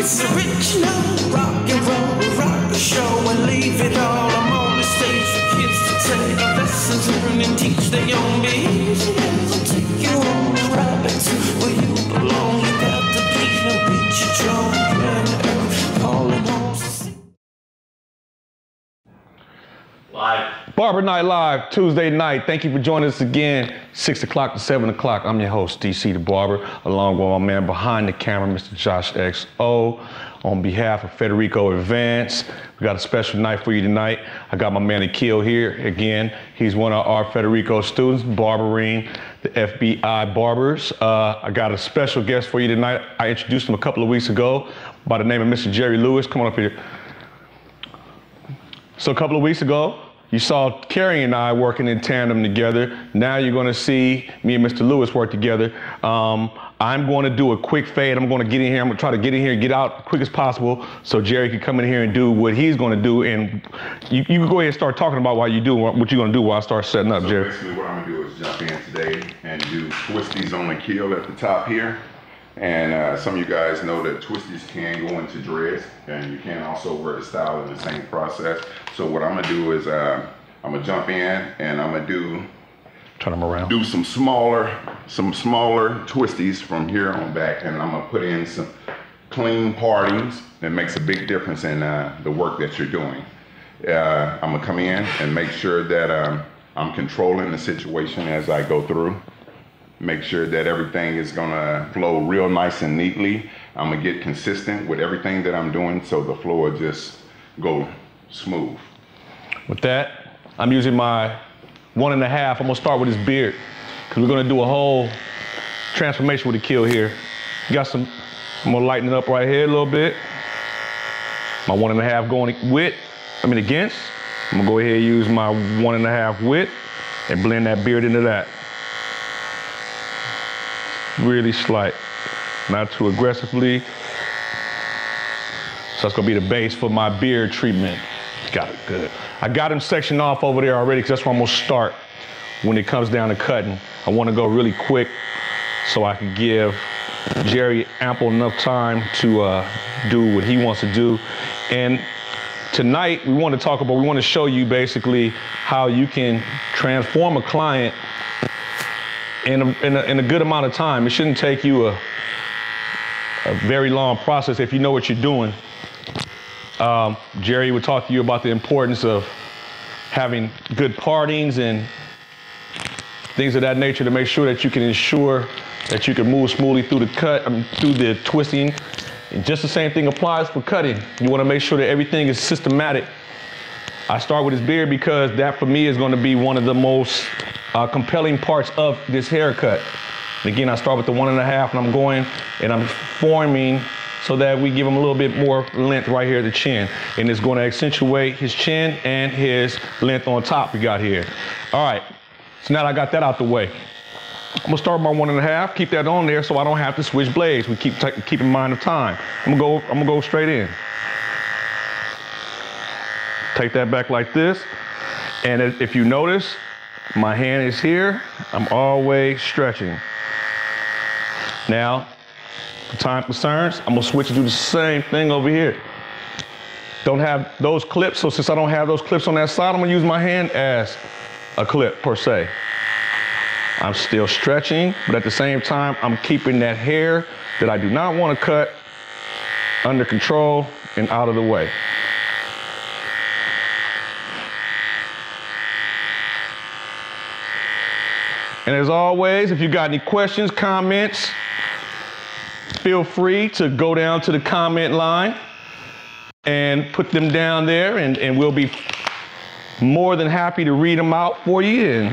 It's original rock and roll, rock the show and leave it all. I'm on the stage for kids to take lessons, learn and teach their young behaviors. I'll take you on a ride back to where you belong. You got the beat and beat your drum, planet Earth, calling home. Live. Barber Night Live, Tuesday night. Thank you for joining us again, 6 o'clock to 7 o'clock. I'm your host, DC the Barber, along with my man behind the camera, Mr. Josh XO. On behalf of Federico Advanced, we got a special night for you tonight. I got my man Akil here again. He's one of our Federico students, barbering the FBI barbers. I got a special guest for you tonight. I introduced him a couple of weeks ago by the name of Mr. Jerry Lewis. Come on up here. So a couple of weeks ago, you saw Carrie and I working in tandem together. Now you're gonna see me and Mr. Lewis work together. I'm going to do a quick fade. I'm gonna get in here. I'm gonna try to get in here and get out as quick as possible so Jerry can come in here and do what he's gonna do. And you can go ahead and start talking about what you're gonna do while I start setting up, Jerry. Basically what I'm gonna do is jump in today and do twisties on the keel at the top here. And some of you guys know that twisties can go into dreads, and you can also wear the style in the same process. So what I'm gonna do is I'm gonna jump in and I'm gonna do some smaller twisties from here on back, and I'm gonna put in some clean partings that makes a big difference in the work that you're doing. I'm gonna come in and make sure that I'm controlling the situation as I go through. Make sure that everything is gonna flow real nice and neatly. I'm gonna get consistent with everything that I'm doing so the flow will just go smooth. With that, I'm using my 1.5. I'm gonna start with his beard, because we're gonna do a whole transformation with the kill here. I'm gonna lighten it up right here a little bit. My 1.5 going against. I'm gonna go ahead and use my 1.5 width and blend that beard into that. Really slight, not too aggressively. So that's gonna be the base for my beard treatment. Got it, good. I got him sectioned off over there already, because that's where I'm gonna start when it comes down to cutting. I wanna go really quick so I can give Jerry ample enough time to do what he wants to do. And tonight we want to show you basically how you can transform a client in a good amount of time. It shouldn't take you a very long process if you know what you're doing. Jerry would talk to you about the importance of having good partings and things of that nature to make sure that you can ensure that you can move smoothly through the through the twisting. And just the same thing applies for cutting. You want to make sure that everything is systematic. I start with his beard because that for me is going to be one of the most compelling parts of this haircut. And again, I start with the 1.5 and I'm going and I'm forming so that we give him a little bit more length right here at the chin. And it's going to accentuate his chin and his length on top we got here. All right, so now that I got that out the way, I'm gonna start with my 1.5, keep that on there so I don't have to switch blades. We keep in mind of time. I'm gonna go straight in. Take that back like this. And if you notice, my hand is here. I'm always stretching. Now, for time concerns, I'm gonna switch and do the same thing over here. Don't have those clips, so since I don't have those clips on that side, I'm gonna use my hand as a clip per se. I'm still stretching, but at the same time, I'm keeping that hair that I do not want to cut under control and out of the way. And as always, if you got any questions, comments, feel free to go down to the comment line and put them down there, and we'll be more than happy to read them out for you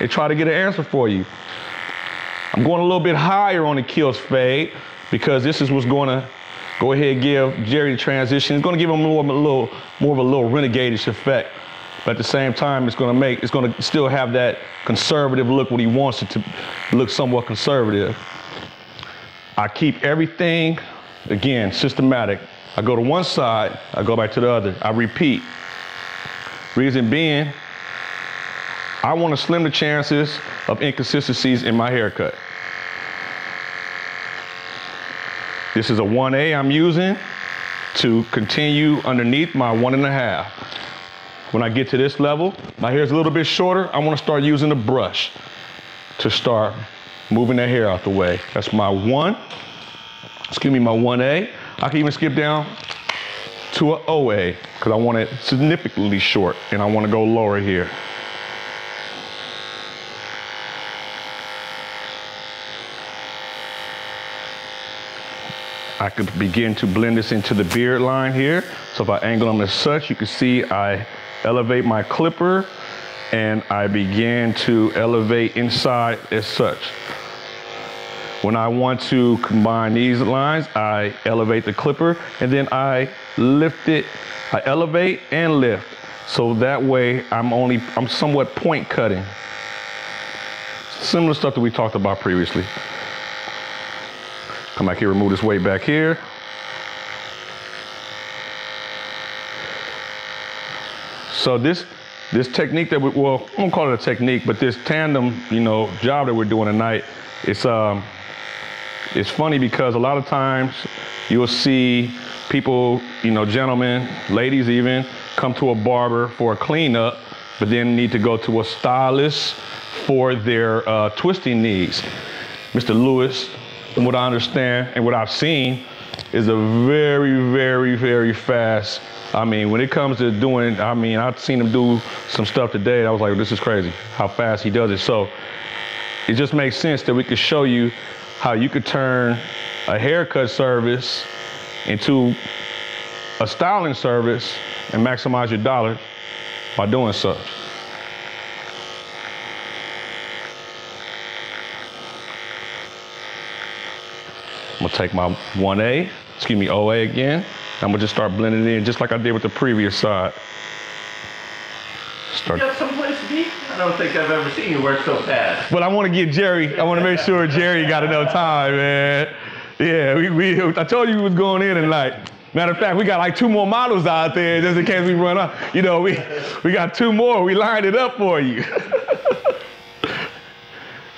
and try to get an answer for you. I'm going a little bit higher on the kills fade because this is what's going to go ahead and give Jerry the transition. It's going to give him more of a little renegade-ish effect. But at the same time, it's going to still have that conservative look when he wants it to look somewhat conservative. I keep everything, again, systematic. I go to one side, I go back to the other. I repeat. Reason being, I want to slim the chances of inconsistencies in my haircut. This is a 1A I'm using. to continue underneath my 1.5. When I get to this level, my hair's a little bit shorter, I want to start using the brush to start moving that hair out the way. That's my my 1A. I can even skip down to an OA because I want it significantly short and I want to go lower here. I could begin to blend this into the beard line here. So if I angle them as such, you can see I elevate my clipper and I begin to elevate inside as such. When I want to combine these lines, I elevate the clipper and then I lift it. I elevate and lift. So that way I'm somewhat point cutting. Similar stuff that we talked about previously. Come back here, remove this weight back here. So this technique that well, I won't call it a technique, but this tandem, job that we're doing tonight, it's funny because a lot of times you'll see people, gentlemen, ladies even, come to a barber for a cleanup, but then need to go to a stylist for their twisting needs. Mr. Lewis, from what I understand and what I've seen, is a very, very, very fast. When it comes to doing, I've seen him do some stuff today. I was like, this is crazy how fast he does it. So it just makes sense that we could show you how you could turn a haircut service into a styling service and maximize your dollar by doing such. I'm gonna take my 1A, OA again. I'm gonna just start blending it in just like I did with the previous side. You got someplace to be? I don't think I've ever seen you work so fast. But I want to get Jerry, I want to make sure Jerry got enough time, man. Yeah, I told you we was going in tonight. Matter of fact, we got like 2 more models out there just in case we run out. We got 2 more, we lined it up for you.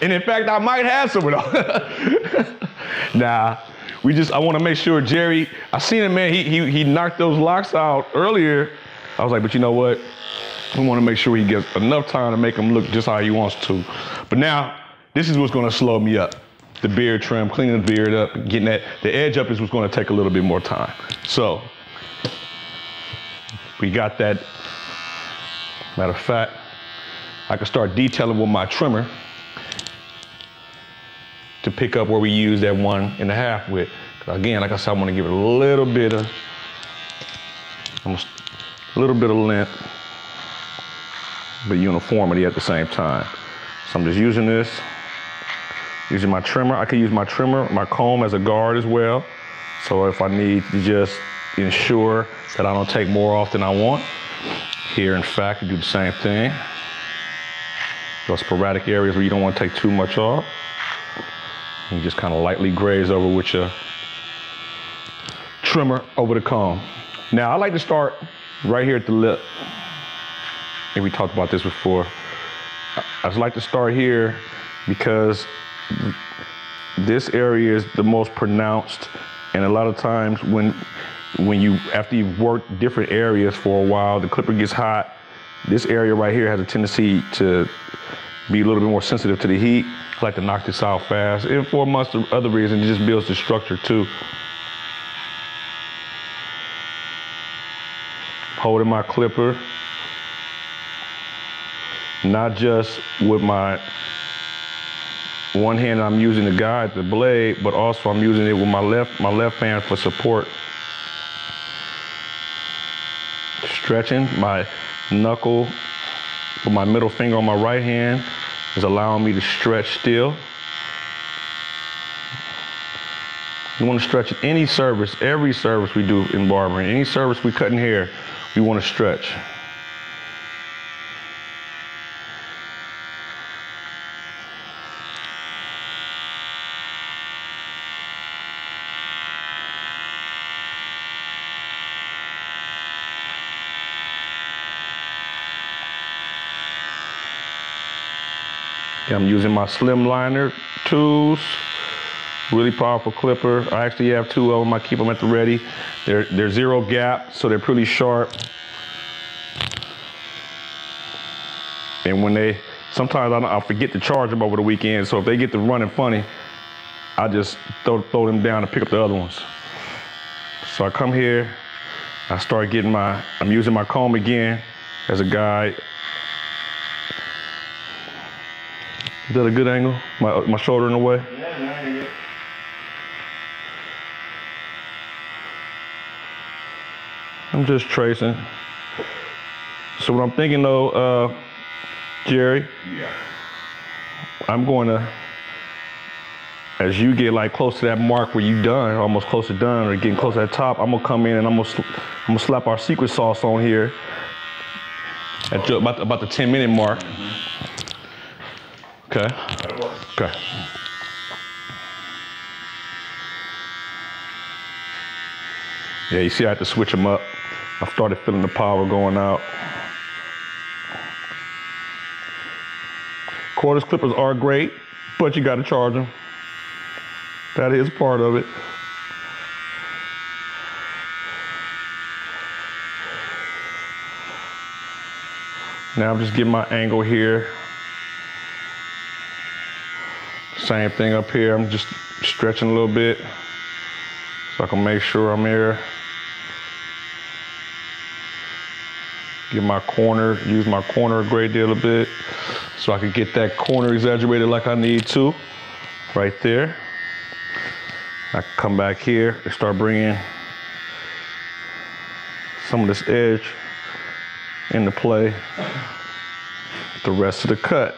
And in fact, I might have some of those. Nah, I want to make sure Jerry, I seen him, man, he knocked those locks out earlier. I was like, but you know what? We want to make sure he gets enough time to make him look just how he wants to. But now, this is what's going to slow me up. The beard trim, cleaning the beard up, getting the edge up is what's going to take a little bit more time. So, we got that. Matter of fact, I can start detailing with my trimmer to pick up where we use that 1.5 with. Again, like I said, I want to give it a little bit of length, but uniformity at the same time. So I'm just using this, using my trimmer. I can use my trimmer, my comb as a guard as well. So if I need to just ensure that I don't take more off than I want. Here, in fact, you do the same thing. Those sporadic areas where you don't want to take too much off. You just kind of lightly graze over with your trimmer over the comb. Now, I like to start right here at the lip. And we talked about this before. I just like to start here because this area is the most pronounced. And a lot of times after you've worked different areas for a while, the clipper gets hot. This area right here has a tendency to be a little bit more sensitive to the heat. I like to knock this out fast. And for amongst other reasons, it just builds the structure too. Holding my clipper, not just with my one hand I'm using to guide the blade, but also I'm using it with my left hand for support. Stretching my knuckle with my middle finger on my right hand is allowing me to stretch still. You want to stretch any service, every service we do in barbering, any service we cut in hair, we want to stretch. I'm using my slim liner tools Really powerful clipper. I actually have 2 of them. I keep them at the ready. They're 0 gap, so they're pretty sharp. And when sometimes I forget to charge them over the weekend, so if they get to running funny, I just throw them down and pick up the other ones. So I come here, I start getting I'm using my comb again as a guide. Is that a good angle? My shoulder in the way? Yeah. I'm just tracing. So what I'm thinking though, Jerry, Yeah. I'm going to, as you get like close to that mark where you done, almost close to done, or getting close to that top, I'm gonna come in and I'm gonna slap our secret sauce on here at about the 10-minute mark. Okay. That works. Okay. Yeah, you see I had to switch them up. I started feeling the power going out. Cordless clippers are great, but you gotta charge them. That is part of it. Now I'm just getting my angle here. Same thing up here. I'm just stretching a little bit so I can make sure I'm here. Get my corner, use my corner a great deal a bit so I can get that corner exaggerated like I need to, right there. I can come back here and start bringing some of this edge into play, the rest of the cut.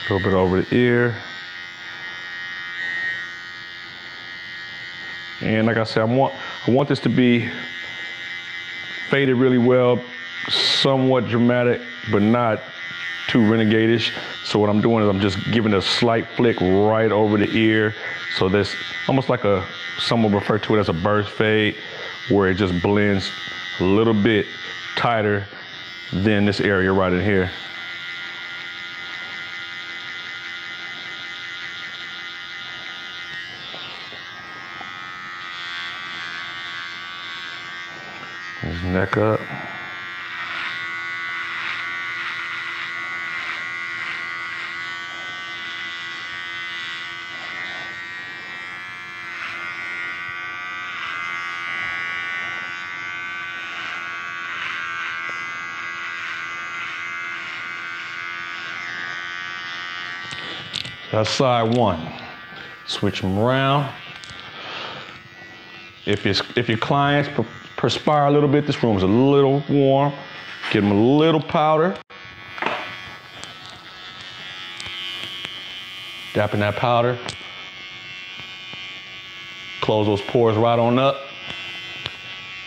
A little bit over the ear. And like I said, I want this to be faded really well, somewhat dramatic, but not too renegade-ish. So what I'm doing is I'm just giving a slight flick right over the ear. So this almost like some will refer to it as a burst fade, where it just blends a little bit tighter than this area right in here. His neck up. That's side one. Switch them around. If your clients perspire a little bit, this room's a little warm. Give them a little powder. Dapping that powder. Close those pores right on up.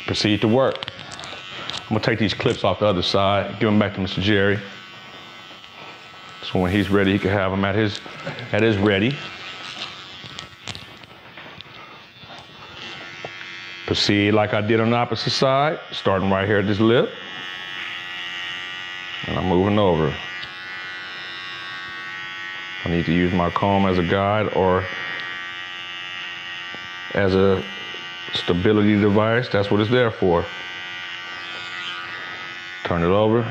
Proceed to work. I'm gonna take these clips off the other side, give them back to Mr. Jerry. So when he's ready, he can have them at his ready. Proceed like I did on the opposite side, starting right here at this lip. And I'm moving over. I need to use my comb as a guide or as a stability device. That's what it's there for. Turn it over.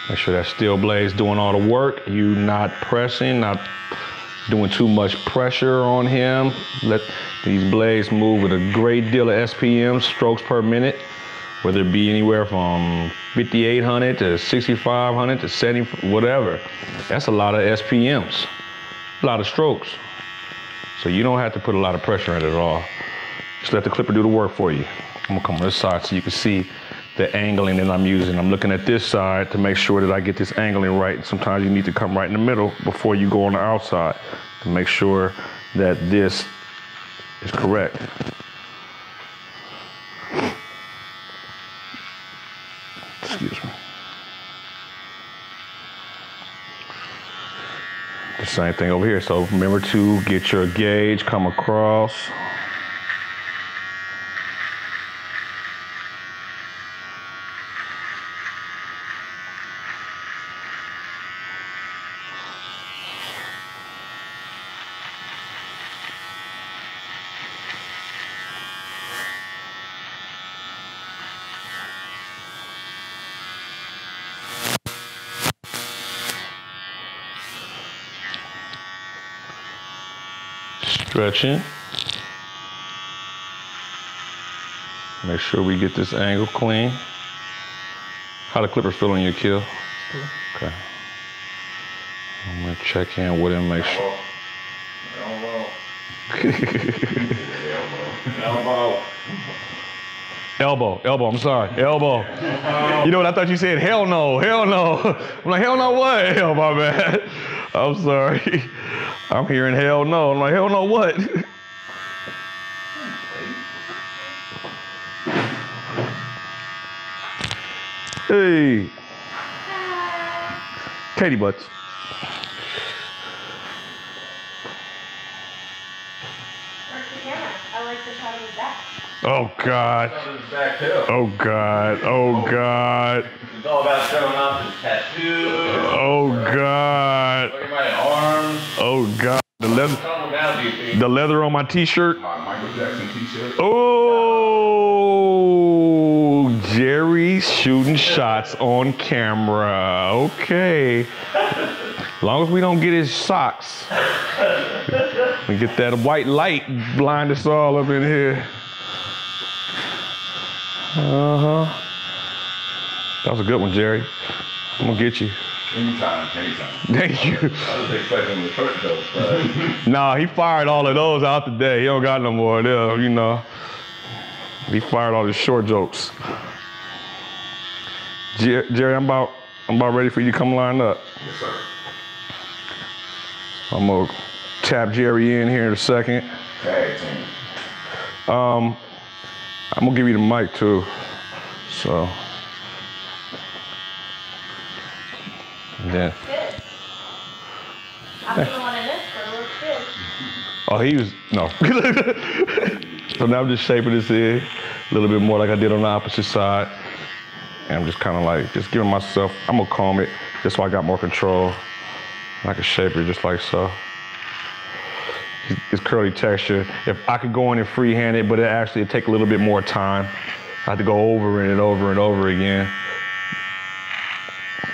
Make sure that steel blade's doing all the work. You not pressing, not doing too much pressure on him. Let these blades move with a great deal of SPM, strokes per minute, whether it be anywhere from 5,800 to 6,500 to 70, whatever. That's a lot of SPMs, a lot of strokes. So you don't have to put a lot of pressure in it at all. Just let the clipper do the work for you. I'm gonna come on this side so you can see the angling that I'm using. I'm looking at this side to make sure that I get this angling right. And sometimes you need to come right in the middle before you go on the outside to make sure that this is correct. Excuse me. The same thing over here. So remember to get your gauge, come across. Stretching. Make sure we get this angle clean. How the clipper feel on your keel? Okay. I'm gonna check in with him, make sure. Elbow, I'm sorry, elbow. You know what, I thought you said hell no. I'm like, hell no what? Oh, my bad. I'm sorry. I'm hearing hell no. I'm like, hell no what? Hey. Katie Butts. Work the camera. I like the shot of his back. Oh God. Oh God. Oh God. It's all about showing off his tattoos. Oh God. Look at my arms. Oh God. The leather on my t-shirt. Michael Jackson t-shirt. Oh, Jerry shooting shots on camera. Okay. As long as we don't get his socks. We get that white light blind us all up in here. Uh-huh. That was a good one, Jerry. I'm gonna get you. Anytime. Thank you. I was expecting the short jokes, but Nah, he fired all of those out today. He don't got no more of them, you know. He fired all his short jokes. Jerry, I'm about ready for you to come line up. Yes, sir. I'm gonna tap Jerry in here in a second. Tag team. I'm gonna give you the mic too. So. And then. Good. I'm the one in this, but it looks good. Oh, he was, no. So now I'm just shaping this in a little bit more like I did on the opposite side. And I'm just kind of like, just giving myself, I'm gonna comb it just so I got more control. I can shape it just like so. It's curly texture. If I could go in and freehand it, but it'd take a little bit more time. I have to go over and over and over again.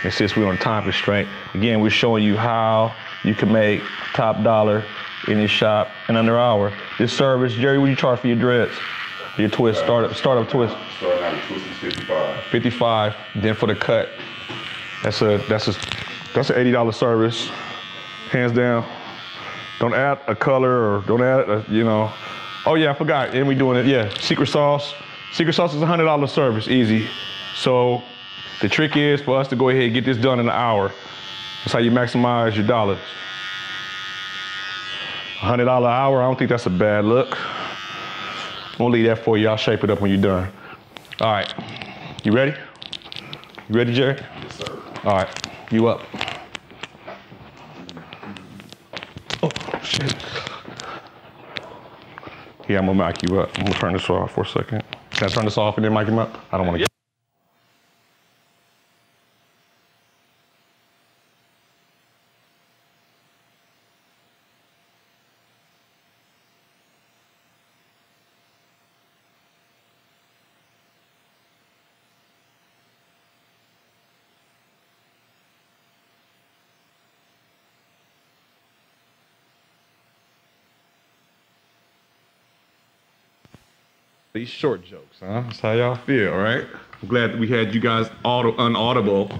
And since we're on a time constraint, again, we're showing you how you can make top dollar in your shop in under an hour. This service, Jerry, what do you charge for your dreads? Your twist, startup twist? Starting out with twist is 55. 55. Then for the cut, that's an $80 service, hands down. Don't add a color or don't add a, you know. Oh yeah, I forgot. And we doing it. Yeah, secret sauce. Secret sauce is a $100 service, easy. So the trick is for us to go ahead and get this done in an hour. That's how you maximize your dollars. $100 an hour, I don't think that's a bad look. I'm gonna leave that for you. I'll shape it up when you're done. All right, you ready? You ready, Jerry? Yes, sir. All right, you up. Oh, shit. Yeah, I'm gonna mic you up. I'm gonna turn this off for a second. Can I turn this off and then mic him up? I don't wanna get. These short jokes, huh? That's how y'all feel, right? I'm glad that we had you guys unaudible.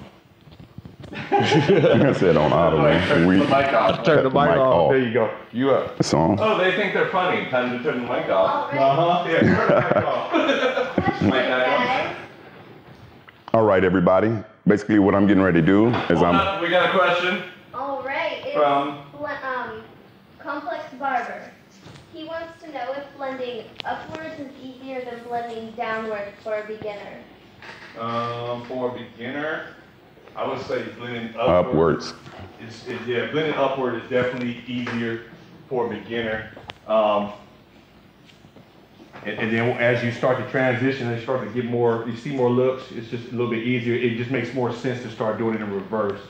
I said on audible. turn the mic off. Turn the mic off. off. There you go. You up. It's on. Oh, they think they're funny. Time to turn the mic off. All right. Yeah, turn the mic off. Mic back All right, everybody. Basically, what I'm getting ready to do is on. Hold up, we got a question. All right. It's From? Complex Barber. He wants to know if blending upwards is easier than blending downwards for a beginner. For a beginner, I would say blending upwards. Yeah, blending upward is definitely easier for a beginner. And then as you start to transition and you start to get more, you see more looks, it's just a little bit easier. It just makes more sense to start doing it in reverse.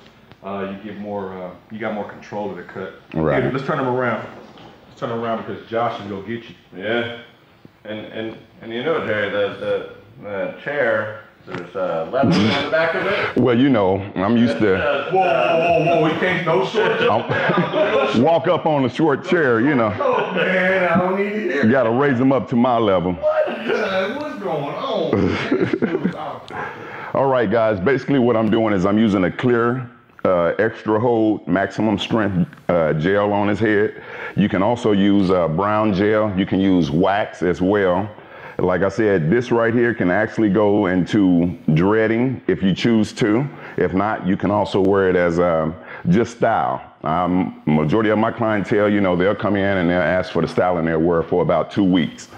You get more, you got more control of the cut. Right. Hey, let's turn them around. Let's turn them around because Josh is gonna get you. Yeah. And you know, Jerry, the chair, there's leather on the back of it. Well, you know, I'm used to Whoa, we can't, no short jump down. walk up on a short chair, you know. Oh man, I don't need to hear. You gotta raise them up to my level. What's going on? All right, guys, basically what I'm doing is I'm using a clear, extra hold, maximum strength gel on his head. You can also use brown gel. You can use wax as well. Like I said, this right here can actually go into dreading if you choose to. If not, you can also wear it as just style. Majority of my clientele, you know, they'll come in and they'll ask for the style and they'll wear it for about 2 weeks.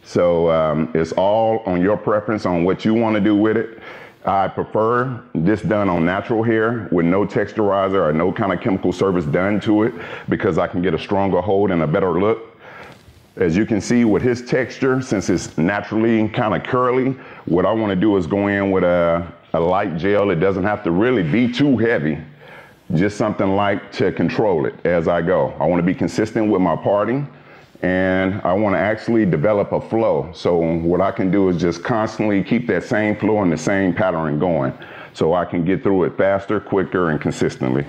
So it's all on your preference on what you want to do with it. I prefer this done on natural hair with no texturizer or no kind of chemical service done to it because I can get a stronger hold and a better look. As you can see with his texture, since it's naturally kind of curly, what I want to do is go in with a light gel. It doesn't have to really be too heavy, just something light to control it as I go. I want to be consistent with my parting and I want to actually develop a flow. So what I can do is just constantly keep that same flow and the same pattern going so I can get through it faster, quicker, and consistently.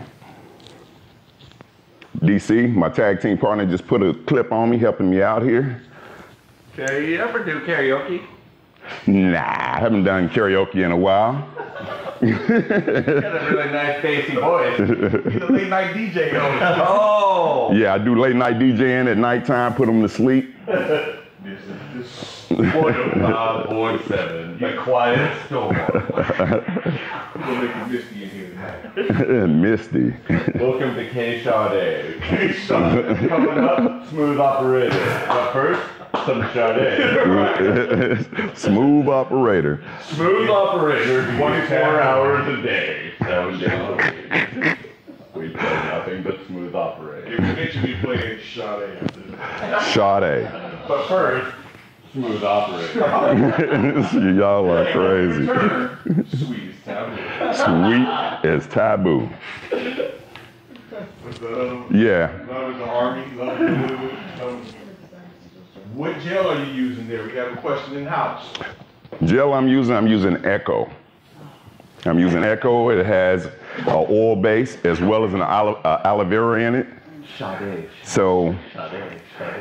DC, my tag team partner, just put a clip on me, helping me out here. Jerry, you ever do karaoke? Nah, I haven't done karaoke in a while. You got a really nice, bassy voice. He's a late night DJ. Oh! Yeah, I do late night DJing at nighttime, put them to sleep. This is 105.7, the quiet storm. We're gonna make it misty in here tonight. Misty. Welcome to K Sade. Coming up, smooth operator. But first, some Sade. Smooth operator. Smooth operator, 24 hours a day, 7 days a week. We play nothing but smooth operator. Eventually playing Sade. Sade. But first, smooth operator. Y'all are crazy. Sweet as taboo. Sweet as taboo. Yeah. Love is the army. Love is What gel are you using there? We have a question in house. Gel I'm using Echo. I'm using Echo. It has an oil base as well as an aloe vera in it. Sade. So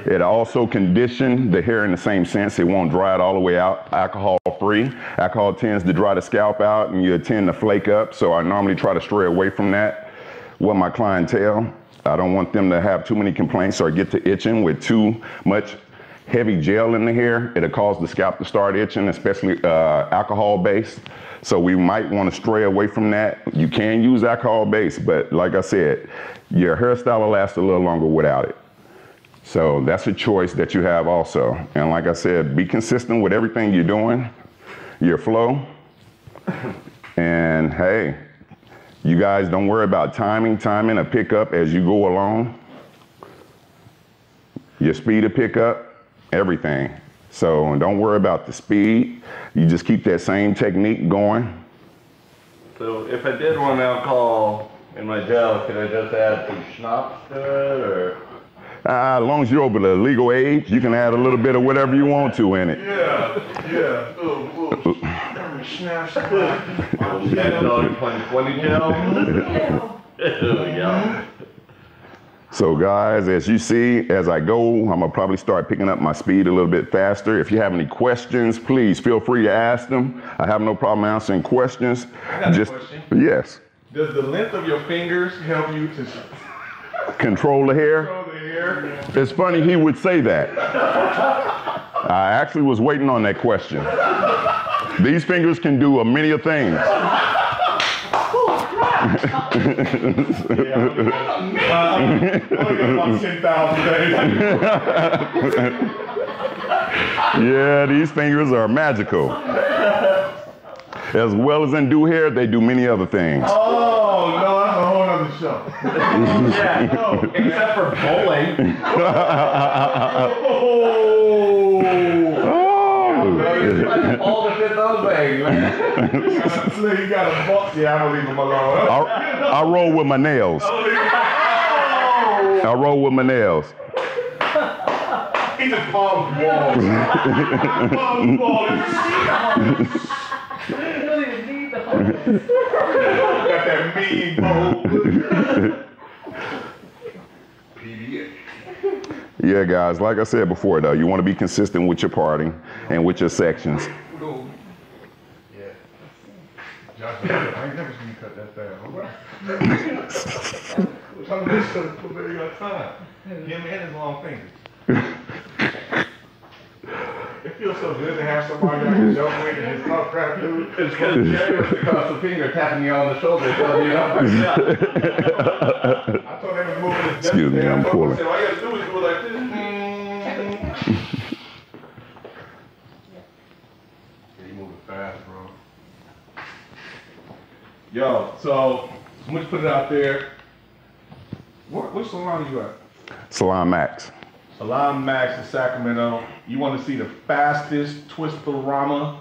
it also conditions the hair in the same sense. It won't dry it all the way out. Alcohol free. Alcohol tends to dry the scalp out and you tend to flake up. So I normally try to stray away from that with my clientele. I don't want them to have too many complaints or get to itching with too much heavy gel in the hair. It'll cause the scalp to start itching, especially alcohol based. So we might want to stray away from that. You can use alcohol based, but like I said, your hairstyle will last a little longer without it. So that's a choice that you have also. And like I said, be consistent with everything you're doing, your flow. And hey, you guys don't worry about timing a pickup as you go along. Your speed of pickup, everything. So don't worry about the speed. You just keep that same technique going. So if I did want alcohol in my gel, could I just add some schnapps to it, or? As long as you're over the legal age, you can add a little bit of whatever you want to in it. Yeah. $10.20 gel. There we go. So guys, as you see, as I go, I'm gonna probably start picking up my speed a little bit faster. If you have any questions, please feel free to ask them. I have no problem answering questions. I got a question. Yes. Does the length of your fingers help you to Control the hair? control the hair? It's funny he would say that. I actually was waiting on that question. These fingers can do many a things. Yeah, these fingers are magical. As well as in do hair, they do many other things. Oh, no, that's a whole other show. Yeah, no, except for bowling. All the fit those things, man. So you got a box. Yeah, I'm gonna leave him alone. I roll with my nails. I roll with my nails. He just bombs balls. Bombs balls. You don't even need the hose. Got that mean bowl. PDA. Yeah, guys, like I said before, though, you want to be consistent with your parting and with your sections. Yeah. Josh, I ain't never seen you cut that fast. I'm trying to make sure that you got time. Give him his long fingers. It feels so good to have somebody I can joke with and just talk crap to. It's because Jerry was across the finger tapping you on the shoulder and telling you, I told him to move his desk. Excuse me, I'm pulling. I said, all you gotta do is go like this. Yeah, you moving fast, bro. Yo, so I'm gonna put it out there. Which salon are you at? Salon Max. Salon Max in Sacramento. You want to see the fastest twister-rama?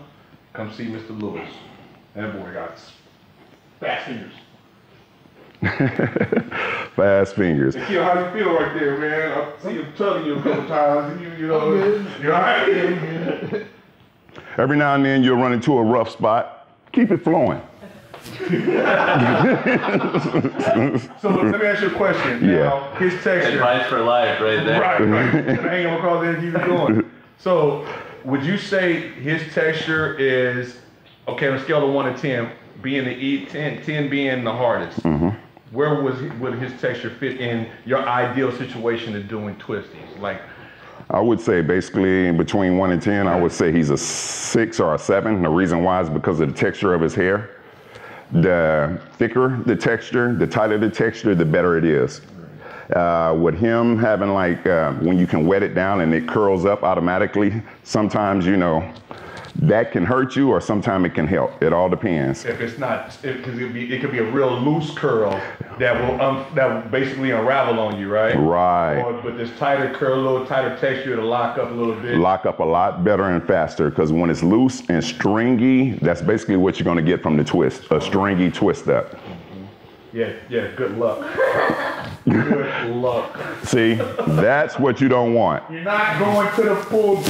Come see Mr. Lewis. That boy got fast fingers. Fast fingers. Hey, kid, how you feel right there, man? I see him tugging you a couple times. You know, you're all right? Every now and then you'll run into a rough spot. Keep it flowing. So let me ask you a question. Yeah. Now, his texture. Advice for life right there. Right. Hang on across there and keep it going. So would you say his texture is, okay, on a scale of 1 to 10, being the E, 10 being the hardest, where would his texture fit in your ideal situation of doing twisties? Like, I would say basically in between 1 and 10, I would say he's a 6 or a 7. The reason why is because of the texture of his hair. The thicker the texture, the tighter the texture, the better it is. With him having like, when you can wet it down and it curls up automatically, sometimes, you know, that can hurt you or sometimes it can help. It all depends. if it's not, because it could be a real loose curl that will basically unravel on you, right? Right. Or with this tighter curl, a little tighter texture, it'll lock up a little bit. Lock up a lot better and faster because when it's loose and stringy, that's basically what you're going to get from the twist, a stringy twist up. Yeah, good luck. Good luck. See, that's what you don't want. You're not going to the pool.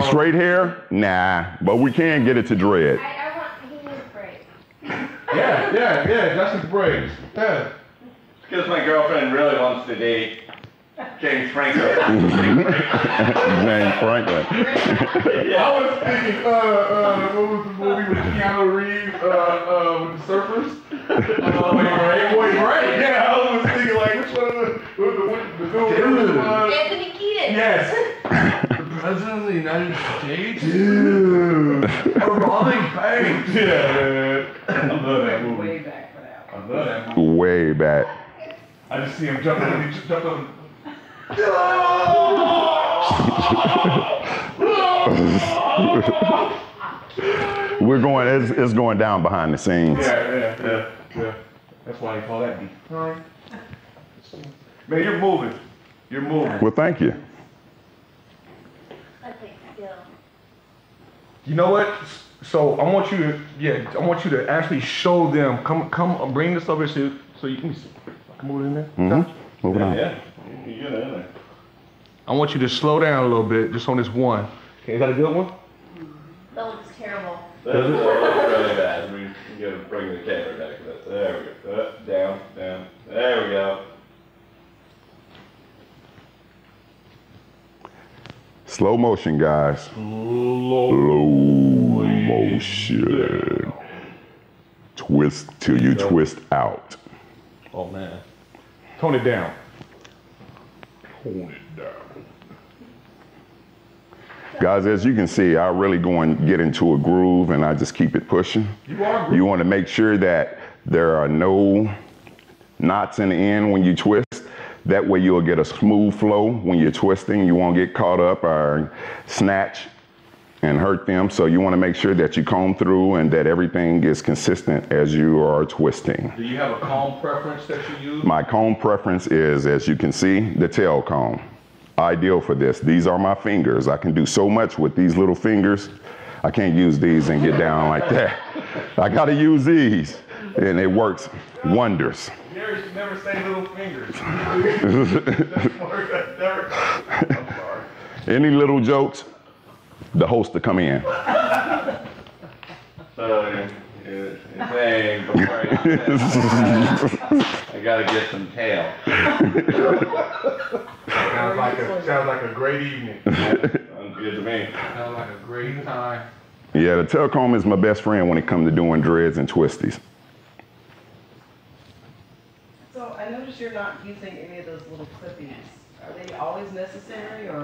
Straight hair? Nah, but we can get it to dread. I want to give you a break. Yeah, that's his braids. Yeah. Because my girlfriend really wants to date James Franklin. James Franklin. I was thinking, what was the movie with Keanu Reeves, with the surfers? Right. Yeah, I was thinking like, which one of the dude was? Anthony Keaton. Yes. The President of the United States? Dude. Robbing banks. Yeah, man. I love that movie. Way back for that one. I love that movie. Way back. I just see him jumping and he jumped up. We're going, it's going down behind the scenes. Yeah. That's why they call that beef. Man, you're moving. Well, thank you. That's like skill. You know what? So I want you to actually show them. Come, bring this over here so you can move it in there. Moving on. Yeah, you get in there. I want you to slow down a little bit, just on this one. Okay, is that a good one? That looks terrible. That looks really bad. We gotta bring the camera back to that. There we go. Down. There we go. Slow motion, guys. Slow motion. Twist till you twist out. Oh man. Tone it down. Guys, as you can see, I really go and get into a groove and I just keep it pushing. You want to make sure that there are no knots in the end when you twist. That way you'll get a smooth flow when you're twisting. You won't get caught up or snatch. and hurt them. So you want to make sure that you comb through and that everything is consistent as you are twisting. Do you have a comb preference that you use? My comb preference is, as you can see, the tail comb. Ideal for this. These are my fingers. I can do so much with these little fingers. I can't use these and get down like that. I got to use these, and it works wonders. Gary should never say little fingers. I'm sorry. Any little jokes, the host to come in. So, you're saying before I gotta get some tail. Sounds like a great evening. Sounds good to me. Sounds like a great time. Yeah, the tail comb is my best friend when it comes to doing dreads and twisties. So I noticed you're not using any of those little clippies. Are they always necessary, or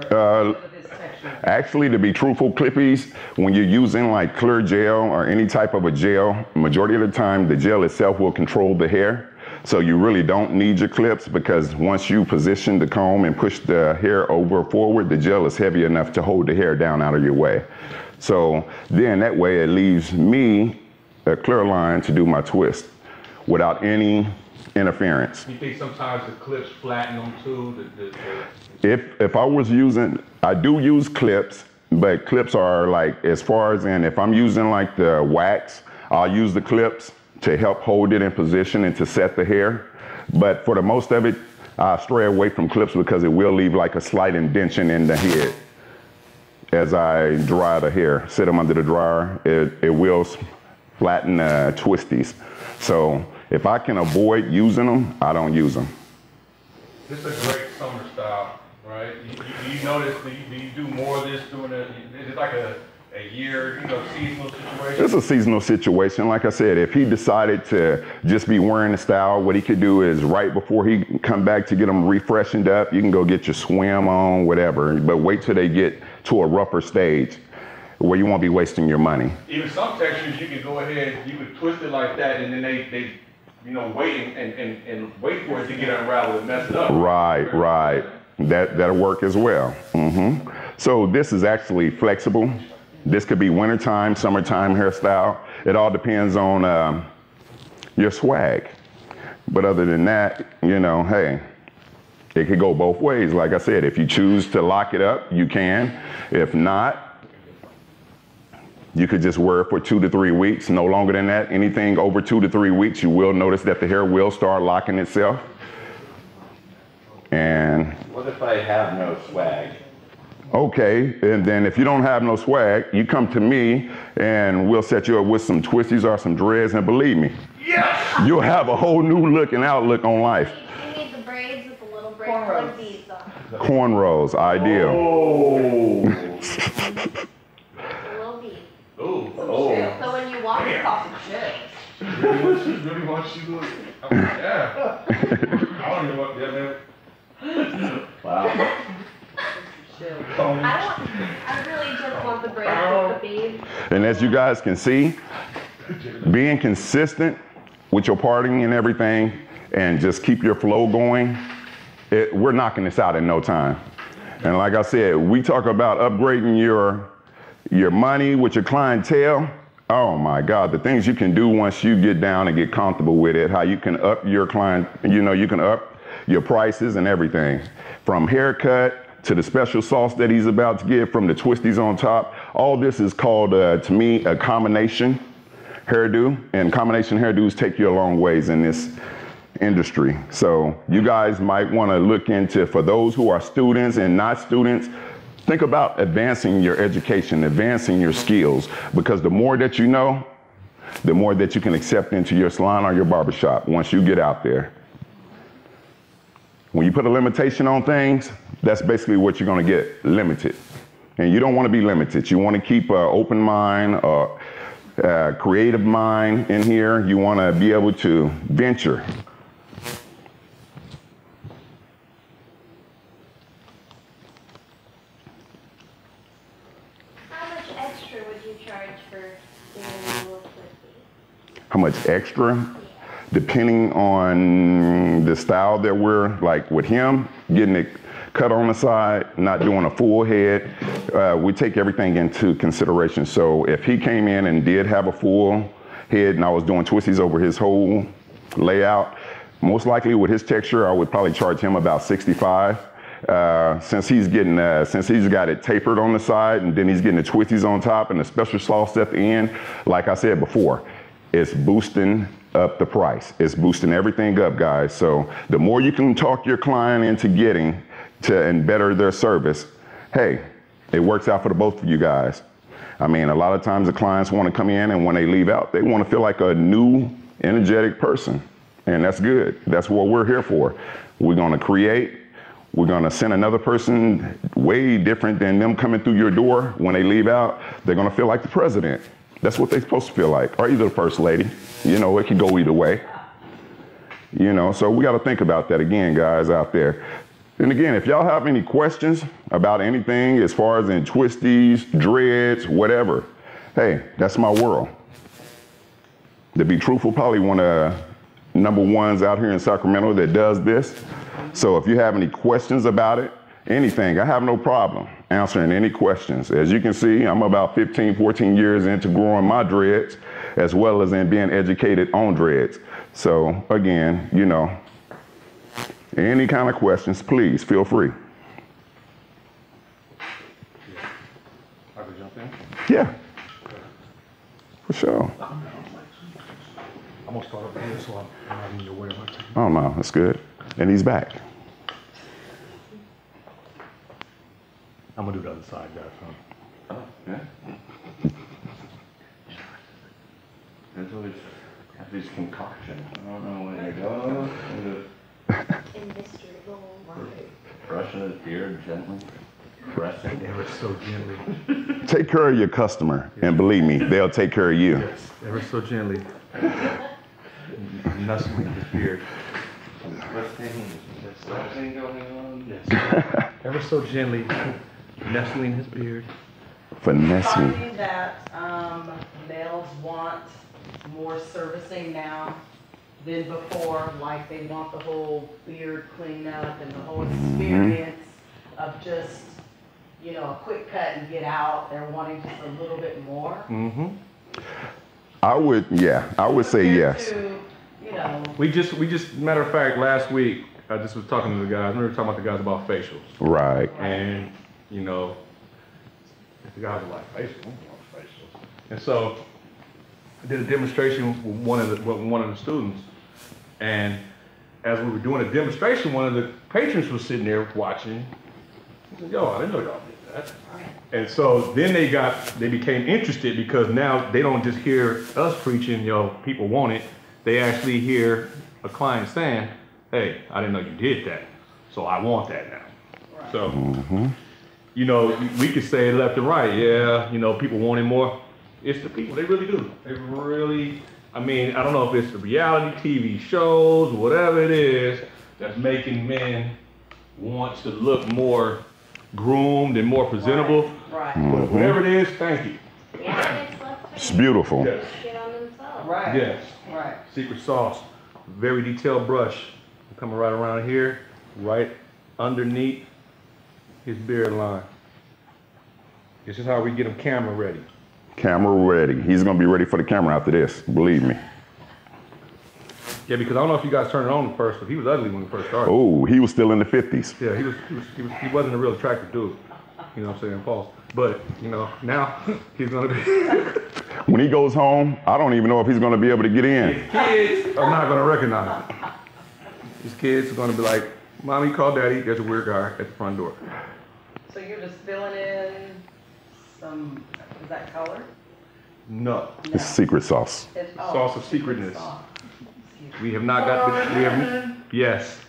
this texture? Actually, to be truthful, clippies, when you're using like clear gel or any type of a gel, majority of the time the gel itself will control the hair. So you really don't need your clips, because once you position the comb and push the hair over forward, the gel is heavy enough to hold the hair down out of your way. So then that way it leaves me a clear line to do my twist without any interference. You think sometimes the clips flatten them too? If I was using, I do use clips, but clips are like, as far as in, if I'm using like the wax, I'll use the clips to help hold it in position and to set the hair. But for the most of it, I stray away from clips because it will leave like a slight indentation in the head. As I dry the hair, set them under the dryer, it will flatten twisties. So if I can avoid using them, I don't use them. This is a great summer style, right? You notice, do you do more of this during is it like a year, seasonal situation? It's a seasonal situation. Like I said, if he decided to just be wearing the style, what he could do is right before he come back to get them refreshened up, you can go get your swim on, whatever, but wait till they get to a rougher stage where you won't be wasting your money. Even some textures, you can go ahead, you can twist it like that, and then they wait and wait for it to get unraveled and mess it up. Right. That'll work as well. So this is actually flexible. This could be wintertime, summertime hairstyle. It all depends on your swag. But other than that, hey, it could go both ways. Like I said, if you choose to lock it up, you can. If not, you could just wear it for 2 to 3 weeks, no longer than that. Anything over 2 to 3 weeks, you will notice that the hair will start locking itself. And what if I have no swag? Okay, and then if you don't have no swag, you come to me and we'll set you up with some twisties or some dreads, and believe me, you'll have a whole new look and outlook on life. You need the braids with the little braids like beads on. Cornrows, ideal. The little beads. Oh. So when you walk across the chips. Really wants you to look. Yeah. I don't know what that meant. Wow. I really just want the braids with the beads. And as you guys can see, being consistent with your parting and everything, and just keep your flow going, we're knocking this out in no time. And like I said, we talk about upgrading your money with your clientele. Oh my God, the things you can do once you get down and get comfortable with it, how you can up your client, you can up your prices and everything. From haircut to the special sauce that he's about to give, from the twisties on top. All this is called, to me, a combination hairdo, and combination hairdos take you a long ways in this industry. So you guys might want to look into, for those who are students and not students, think about advancing your education, advancing your skills, because the more that you know, the more that you can accept into your salon or your barbershop once you get out there. When you put a limitation on things, that's basically what you're going to get, limited. And you don't want to be limited. You want to keep an open mind, a creative mind in here. You want to be able to venture. How much extra would you charge for doing a little twisty? How much extra? Depending on the style that we're, like with him, getting it cut on the side, not doing a full head, we take everything into consideration. So if he came in and did have a full head and I was doing twisties over his whole layout, most likely with his texture, I would probably charge him about 65. Since he's got it tapered on the side and then he's getting the twisties on top and the special sauce at the end, like I said before, it's boosting up the price. It's boosting everything up, guys. So the more you can talk your client into getting to and better their service, hey, it works out for the both of you guys. I mean, a lot of times the clients want to come in and when they leave out, they want to feel like a new, energetic person. And that's good. That's what we're here for. We're going to create. We're going to send another person way different than them coming through your door. When they leave out, they're going to feel like the president. That's what they're supposed to feel like, or either the first lady. You know, it could go either way. You know, so we got to think about that again, guys out there. And again, if y'all have any questions about anything as far as in twisties, dreads, whatever, hey, that's my world. To be truthful, probably one of the #1s out here in Sacramento that does this. So if you have any questions about it, anything, I have no problem answering any questions. As you can see, I'm about 15, 14 years into growing my dreads, as well as in being educated on dreads. So again, you know, any kind of questions, please feel free. I could jump in? Yeah, for sure. I'm gonna start up here so I'm not in your way. Oh no, that's good. And he's back. I'm gonna do the other side, guys. Oh, yeah. There's always have these concoctions. I don't know where they go. Brushing his beard gently, pressing. Ever so gently. Take care of your customer, and believe me, they'll take care of you. Yes, ever so gently. Nuzzling his beard. There's something going on. Yes. Ever so gently nestling his beard. Finessing. Finding that males want more servicing now than before, like they want the whole beard cleanup and the whole experience of just, you know, a quick cut and get out. They're wanting just a little bit more. Mm-hmm. I would say yes. To, you know, We just, matter of fact, last week, I just was talking to the guys. We were talking about the guys about facials. Right. And, you know, the guys are like, facials? We want facials. And so I did a demonstration with one of the students. And as we were doing a demonstration, one of the patrons was sitting there watching. He said, yo, I didn't know y'all did that. And so then they became interested because now they don't just hear us preaching, yo, people want it. They actually hear a client saying, hey, I didn't know you did that, so I want that now. Right. So, you know, we could say left and right, yeah, you know, people want it more. It's the people, they really do. They really, I mean, I don't know if it's the reality TV shows, whatever it is, that's making men want to look more groomed and more presentable. right. But whatever it is, thank you. Yeah, It's beautiful. Yes. get on themselves. Right. Yes. Right. Secret sauce, very detailed brush. Coming right around here, right underneath his beard line. This is how we get him camera ready. Camera ready. He's gonna be ready for the camera after this, believe me. Yeah, because I don't know if you guys turned it on first, but he was ugly when we first started. Oh, he was still in the 50s. Yeah, he wasn't a real attractive dude. You know what I'm saying, Paul? But, you know, now he's gonna be. When he goes home, I don't even know if he's gonna be able to get in. His kids are not gonna recognize him. His kids are gonna be like, Mommy, call Daddy, there's a weird guy at the front door. So you're just filling in some, is that color? No. It's secret sauce. It's, Sauce of secretness. sauce. We have not got the, we have, yes.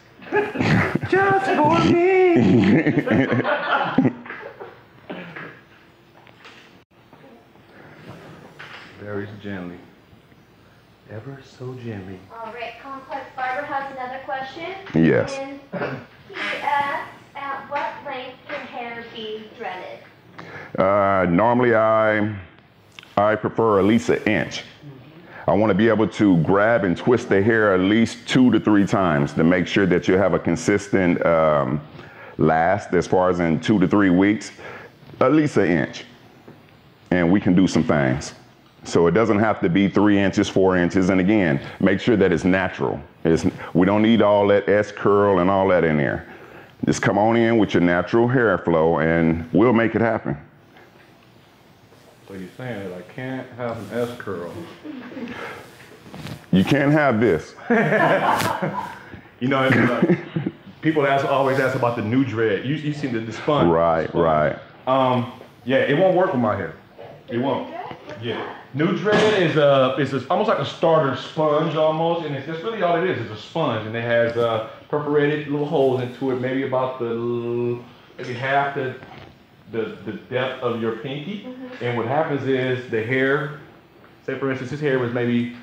Just for me. Very gently. Ever so gently. All right, Complex Barber has another question. Yes. And he asks, at what length can hair be threaded? Normally I prefer at least an inch. I want to be able to grab and twist the hair at least 2 to 3 times to make sure that you have a consistent last as far as in 2 to 3 weeks. at least an inch, and we can do some things. So it doesn't have to be 3 inches, 4 inches, and again, make sure that it's natural. We don't need all that S curl and all that in there. Just come on in with your natural hair flow and we'll make it happen. So you're saying that I can't have an S curl? You can't have this. You know, people always ask about the new dread. You seen the sponge. Right, right. Yeah, it won't work with my hair. It won't. Yeah. New dread is almost like a starter sponge almost, and that's really all it is. It's a sponge, and it has perforated little holes into it, maybe about maybe half the depth of your pinky. And what happens is the hair, say for instance, this hair was maybe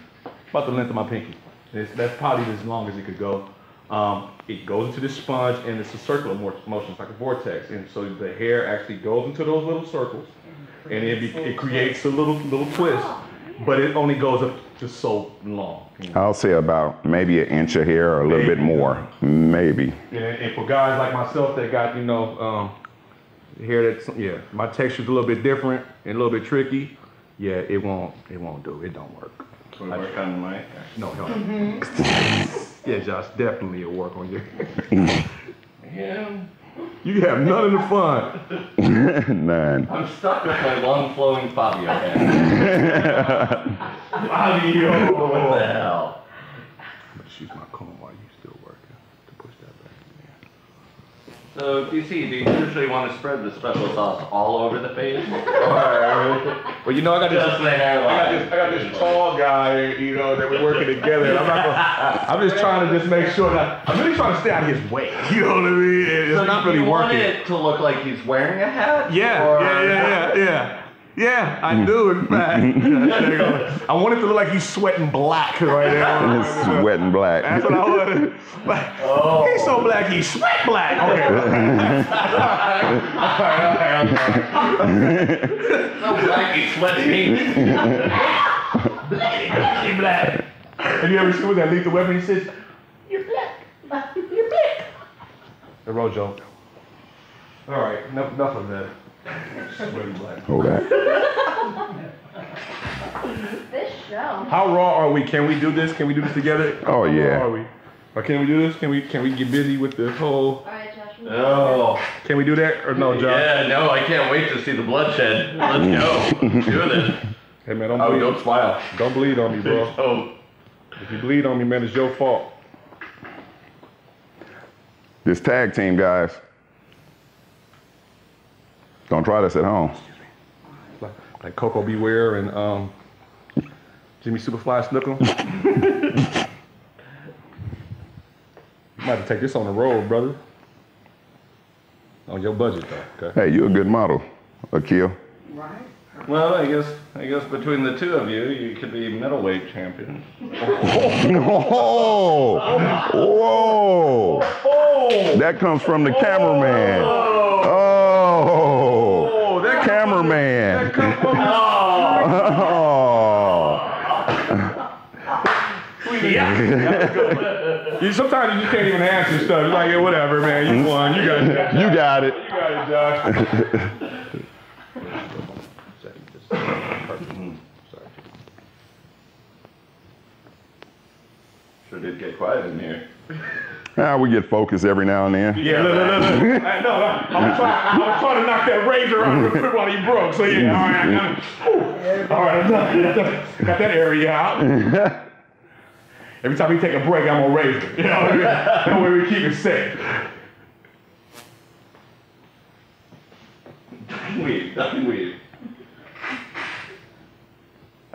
about the length of my pinky. That's probably as long as it could go. It goes into this sponge, and it's a circular motion, it's like a vortex. And so the hair actually goes into those little circles, and it creates a little twist, but it only goes up just so long. I'll say about maybe an inch of hair or a little bit more, maybe. And for guys like myself that got, hair that's, my texture's a little bit different and a little bit tricky, it won't do, it don't work. Can we work on the mic? No, hell no. Yeah, Josh, definitely it'll work on you. Yeah. You have none of the fun. None. I'm stuck with my long flowing Fabio hair. Fabio! What the hell? I'm gonna shoot my comb while you still working to push that back in So, DC, do you usually want to spread the special sauce all over the face? Or Well, I got this tall guy, that we're working together. And I'm just trying to make sure that I'm really trying to stay out of his way. You know what I mean? It's so not really you want working. it to look like he's wearing a hat? Yeah, I do, in fact. I want it to look like he's sweating black right now. Sweating black. That's what I wanted. He's so black, he sweat black. Okay. So black, he sweats pink. Black. Have you ever seen with that Lethal Weapon? He says, "You're black. You're black." The Rojo. All right, enough of that. Sweaty black. Hold that. This show. How raw are we? Can we do this? Can we do this together? Oh, yeah. How raw are we? Or can we do this? Can we get busy with the whole? All right, Josh. Oh. Can we do that or no, Josh? Yeah, no, I can't wait to see the bloodshed. Let's go. Do this. Hey man, don't Oh, bleed. don't smile. Don't bleed on me, bro. Oh. If you bleed on me, man, it's your fault. This tag team, guys. Don't try this at home. Like Coco Beware and Jimmy Superfly Snuka. You might have to take this on the road, brother. On your budget, though. Okay. Hey, you're a good model, Akil. Right? Well, I guess between the two of you, you could be middleweight champions. Oh, whoa! That comes from the cameraman. Oh, that cameraman. That comes from Sometimes you just can't even answer stuff. You're like, yeah, whatever, man. You won. You got it. You got it. You got it, Josh. Sure did get quiet in here. Now we get focused every now and then. Yeah, look. I was trying to knock that razor out real quick while he broke. So yeah, all right, got that area out. Every time we take a break, I'm gonna raise it. You know what I mean? That way we keep it safe. Weed.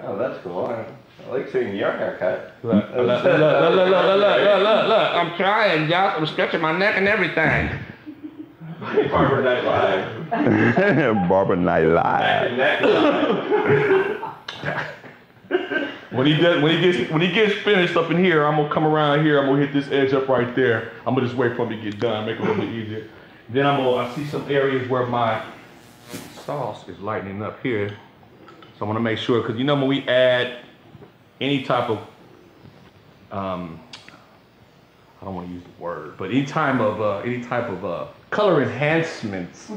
Oh, that's cool. I like seeing your haircut. Look. I'm trying, Josh. I'm stretching my neck and everything. Barber Night Live. Barber Night Live. When he gets finished up in here, I'm gonna come around here. I'm gonna hit this edge up right there. I'm gonna just wait for him to get done, make it a little bit easier. Then I see some areas where my sauce is lightening up here. So I want to make sure, because when we add any type of, I don't want to use the word, but any type of color enhancements,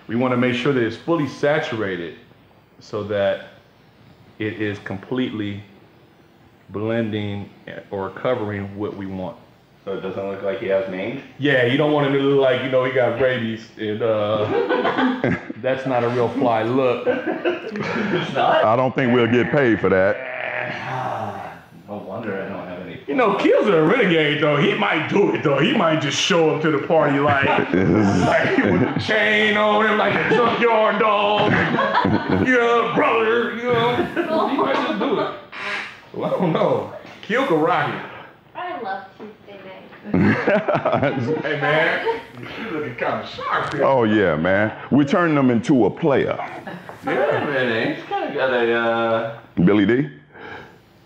we want to make sure that it's fully saturated so that it is completely blending or covering what we want. So it doesn't look like he has mange? Yeah, you don't want him to look like, you know, he got rabies, and that's not a real fly look. It's not? I don't think we'll get paid for that. No wonder I don't have any. You know, Kill's a renegade, though. He might do it, though. He might just show up to the party like with the chain on him, like a junkyard dog. Yeah, brother, you know. He might just do it. Well, I don't know. Kill can rock it. I love Tuesday night. Hey, man, you looking kind of sharp here. Oh yeah, man. We're turning them into a player. Wait a minute, he's kind of got a, Billy D?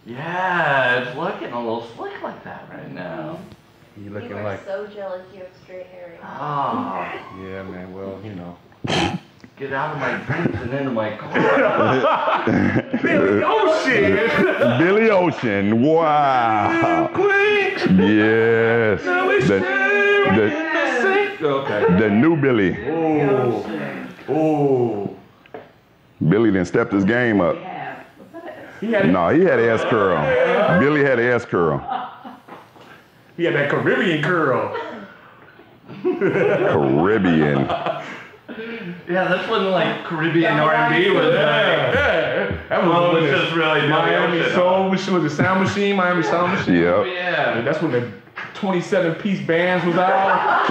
yeah, it's looking a little slick like that right now. You You looking are like, so jealous you have straight hair. Oh, yeah, man, well, you know. get out of my boots and into my car. Billy Ocean! Billy Ocean, wow. Quick! Yes. Okay. The new Billy. Oh. Billy done stepped his game up. He had, No, he had an S curl. Billy had an S curl. he had that Caribbean curl. Caribbean. Yeah, that's when like Caribbean R&B was like. Yeah. That Well, was it was just really Miami Ocean. Soul Machine, was the Sound Machine, Miami Sound Machine. Oh, Yep. yeah. That's when the 27-piece bands was out.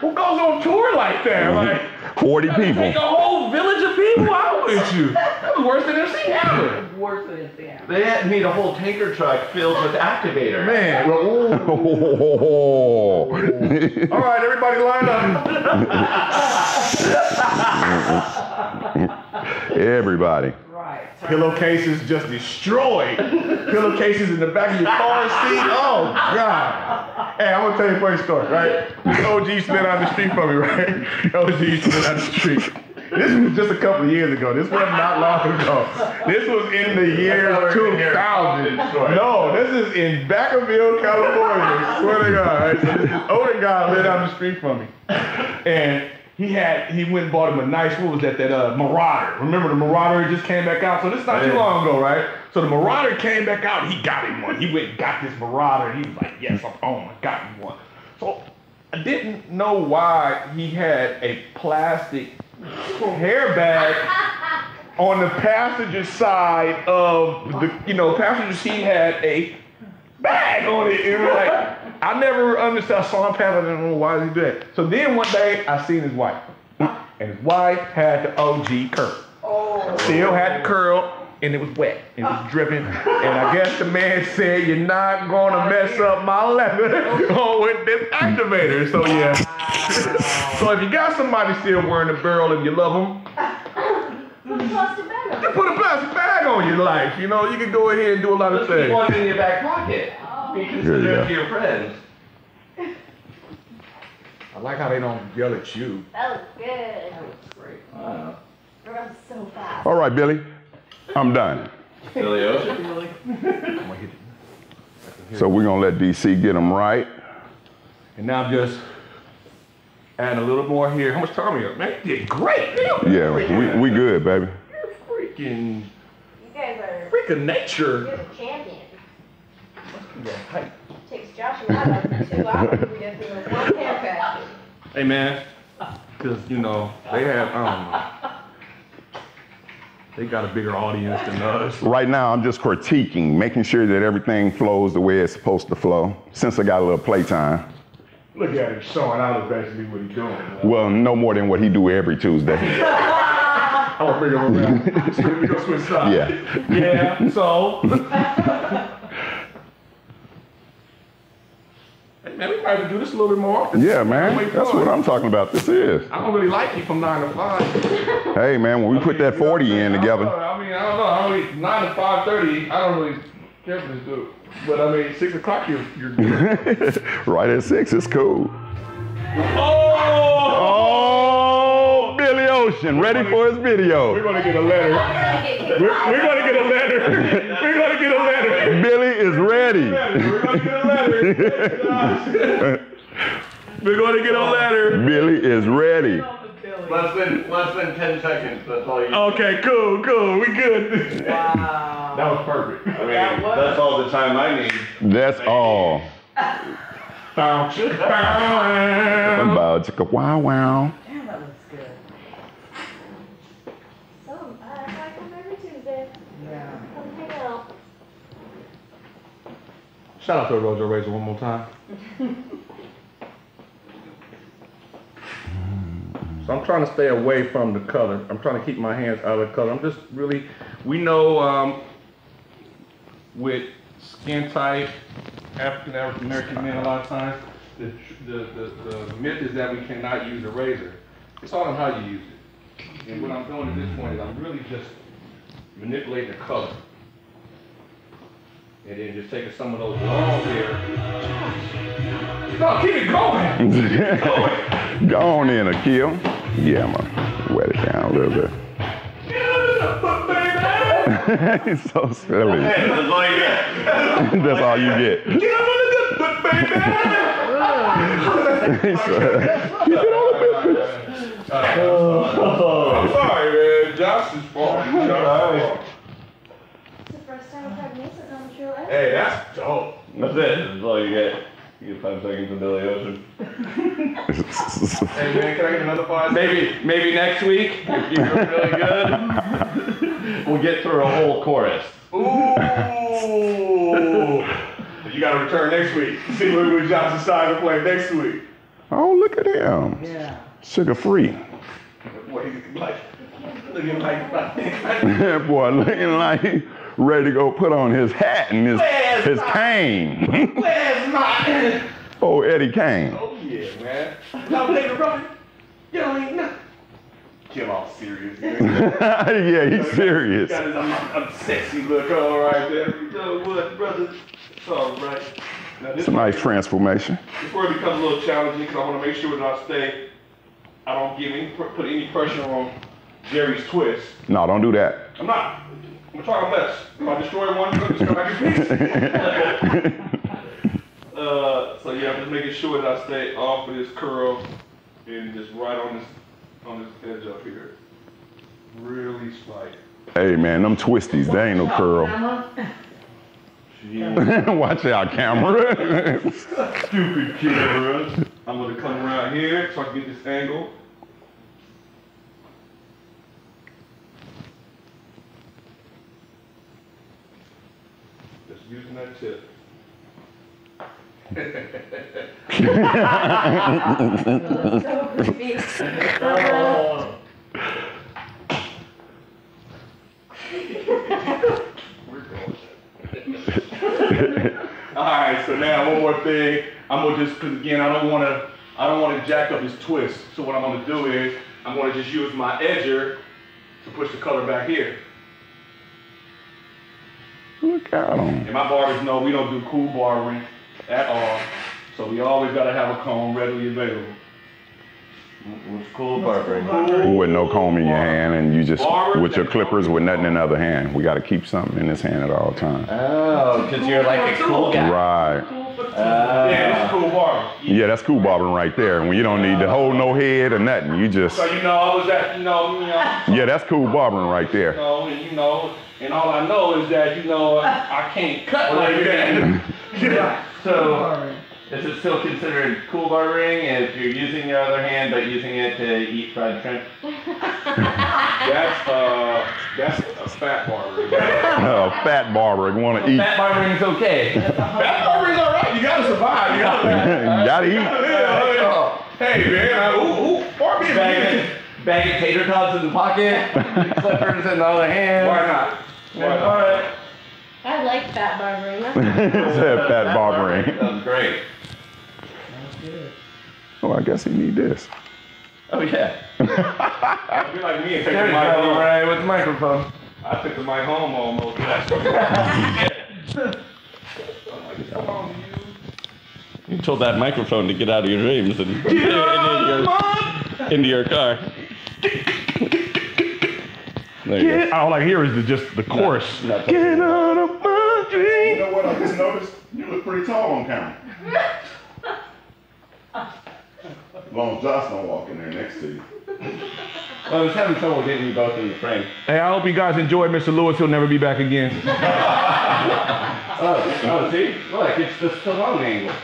Who goes on tour like that? Like, 40 take people. a whole village of people out with you. That was worse than MC Hammer. Worse than it's yeah. They had need a whole tanker truck filled with activator. Man, well, ooh. All right, everybody line up. Everybody. Right. Pillowcases just destroyed. Pillowcases in the back of your car seat. Oh, God. Hey, I'm going to tell you a funny story, right? This OG used to live down the street from me, right? OG used to live down the street. This was just a couple of years ago. This wasn't not long ago. This was in the year 2000. No, this is in Vacaville, California. Swear to God, right? So this older guy lived down the street from me. And he went and bought him a nice, what was that Marauder. Remember the Marauder just came back out? So this is not too long ago, right? So the Marauder came back out, he got him one. He went and got this Marauder. He was like, yes, I'm home, I got me one. So I didn't know why he had a plastic hair bag on the passenger side of the, passenger seat had a bag on it. It was like, I never understood. I saw him pass, I didn't know why he did that. So then one day I seen his wife. And his wife had the OG curl. Still had the curl, and it was wet. It was dripping. And I guess the man said, you're not gonna mess up my leather with this activator. So yeah. So if you got somebody still wearing a barrel and you love them, Put a plastic bag on. just put a plastic bag on your life. You can go ahead and do a lot of Just keep things. one in your back pocket. Be considerate to your friends. I like how they don't yell at you. That looks good. That looks great. Wow. It runs so fast. All right, Billy. I'm done. Billy Ocean? So we're going to let DC get them right. And now I'm just adding a little more here. How much time are you? Man, you did great. Yeah, we good, baby. You're freaking, You guys are, freaking you're nature. the champion. Yeah, height. Takes Josh and I like 2 hours to get through one haircut. Hey man, because they have, I don't know. They got a bigger audience than us. Right now, I'm just critiquing, making sure that everything flows the way it's supposed to flow, since I got a little playtime. Look at him showing out basically what he's doing. Well, no more than what he do every Tuesday. I'm gonna bring him around. We go switch sides. Yeah. Yeah, so. Hey man, we might have to do this a little bit more. Yeah, man. That's what I'm talking about. This is. I don't really like you from 9 to 5. Hey, man, when we put that 40 in together. I don't know. 9 to 5:30, I don't really care for this dude. But 6 o'clock, you're good. Right at 6, it's cool. Oh! Billy Ocean, ready for his video. We're gonna get a letter. We're gonna get a letter. We're gonna get a letter. Billy is ready. We're gonna get a letter. We're gonna get a letter. Billy is ready. Less than 10 seconds. That's all you. Okay, cool. We good. Wow. That was perfect. I mean, that's all the time I need. That's all. About chicka wow wow. Damn, that looks good. So, I come every Tuesday. Yeah. Come hang out. Shout out to the Rojo Razor one more time. So I'm trying to stay away from the color. I'm trying to keep my hands out of the color. I'm just really, we know with skin type, African American men a lot of times, the myth is that we cannot use a razor. It's all on how you use it. And what I'm doing at this point is I'm really just manipulating the color. And then just taking some of those long hair. No, keep it going. Keep it going. Go on in, Akil. Yeah, I'm gonna wet it down a little bit. He's so silly. Hey, that's all you get. That's all you get. Get up on the good foot, baby. He said, keep it on the I'm sorry, man. Josh's fault. It's the first time I've had music on the trail ever. Hey, that's dope. That's it. That's all you get. You get 5 seconds of Billy Ocean. Hey, man, can I get another 5 seconds? Maybe next week, if you're really good, we'll get through a whole chorus. Ooh. You got to return next week. See what Josh decides to play next week. Oh, look at him. Yeah. Sugar free. Boy, he's looking like Boy, looking like ready to go put on his hat and his cane. Where's my? Oh, Eddie Kane. Oh yeah, man. Y'all nigga running. You don't ain't nothing. Kim all serious, man. Yeah, he's serious. Got his I'm sexy look on right there. You know what, brother? It's all right. Now, It's a nice transformation. This where it becomes a little challenging because I want to make sure that I don't put any pressure on Jerry's twist. No, don't do that. I'm not. I'm trying my best. If I destroy one, it's come back in peace. So yeah, I'm just making sure that I stay off of this curl and just right on this edge up here. Really slight. Hey man, them twisties, they ain't no curl. Watch out, camera. Stupid camera. I'm gonna come around here so I can get this angle. Just using that tip. So creepy. Alright, so now one more thing. I'm gonna just, cause again, I don't wanna jack up this twist. So what I'm gonna do is, I'm gonna just use my edger to push the color back here. Look at him. And my barbers know we don't do cool barbering at all. So we always gotta have a comb readily available. What's cool barbering? With no comb in your hand and you just, with your clippers with nothing in the other hand. We gotta keep something in this hand at all times. Oh, because you're like a cool guy. Right. Yeah, this is cool barber. Yeah, that's cool barbering right there. When you don't need to hold no head or nothing. You just, So you know, I was at, yeah, that's cool barbering right there. and all I know is that, I can't cut like that. So, is it still considered cool barbering if you're using your other hand but using it to eat fried shrimp? That's a fat barber. Fat barber, you wanna eat. Fat barbering is okay. Fat barbering's all right. You gotta survive. You Gotta eat. Hey man, barber is Bag of tater tots in the pocket, clippers in the other hand. Why not? All right. I like fat barbering. Said fat barbering. That's great. Oh, I guess he need this. Oh yeah. Be like me and take the There's mic nothing home. right with the microphone. I took the mic home almost. You told that microphone to get out of your dreams and into your car. There you go. All I hear is just the chorus. Get out of my dream. You know what I just noticed? You look pretty tall on camera. As long as Josh don't walk in there next to you. Well, I was having trouble getting you both in the frame. Hey, I hope you guys enjoyed Mr. Lewis. He'll never be back again. Oh, see? Look, it's the Stallone angle.